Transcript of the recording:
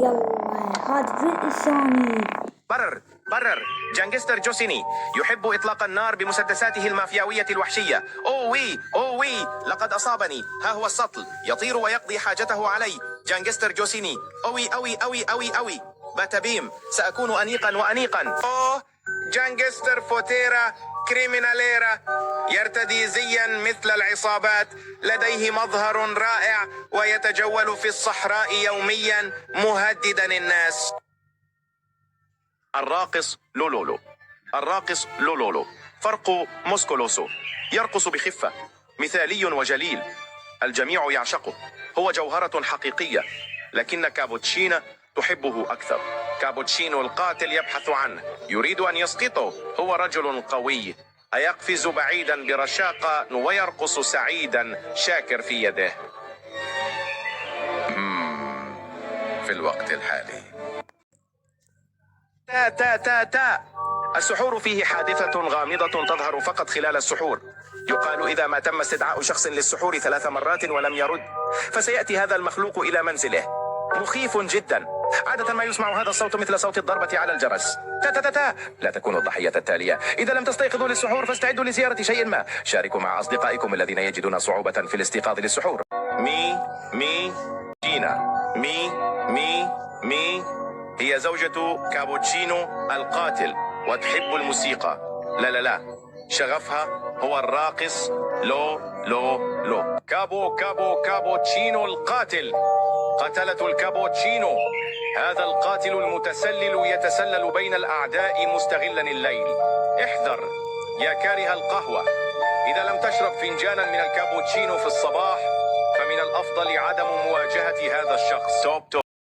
يلا هذا الجزء الثاني. برر جانجستر جوسيني يحب إطلاق النار بمسدساته المافياوية الوحشية. أوه وي لقد أصابني. ها هو السطل يطير ويقضي حاجته علي. جانجستر جوسيني أوي. باتابيم سأكون أنيقا. أوه جانجستر فوتيرا كريميناليرا يرتدي زيا مثل العصابات، لديه مظهر رائع ويتجول في الصحراء يوميا مهددا الناس. الراقص لولولو فرق موسكولوسو، يرقص بخفة، مثالي وجليل، الجميع يعشقه، هو جوهرة حقيقية، لكن كابوتشينا تحبه أكثر. كابوتشينو القاتل يبحث عنه، يريد أن يسقطه، هو رجل قوي، يقفز بعيدا برشاقة ويرقص سعيدا شاكر في يده. في الوقت الحالي تا السحور فيه حادثة غامضة تظهر فقط خلال السحور. يقال إذا ما تم استدعاء شخص للسحور 3 مرات ولم يرد فسيأتي هذا المخلوق إلى منزله. مخيف جدا. عادة ما يسمع هذا الصوت مثل صوت الضربة على الجرس. تا لا تكونوا الضحية التالية. إذا لم تستيقظوا للسحور فاستعدوا لزيارة شيء ما. شاركوا مع أصدقائكم الذين يجدون صعوبة في الاستيقاظ للسحور. جينا مي هي زوجة كابوتشينو القاتل وتحب الموسيقى. لا شغفها هو الراقص لو كابوتشينو القاتل. قتلة الكابوتشينو. هذا القاتل المتسلل يتسلل بين الأعداء مستغلا الليل. احذر يا كاره القهوة، إذا لم تشرب فنجانا من الكابوتشينو في الصباح فمن الأفضل عدم مواجهة هذا الشخص. توب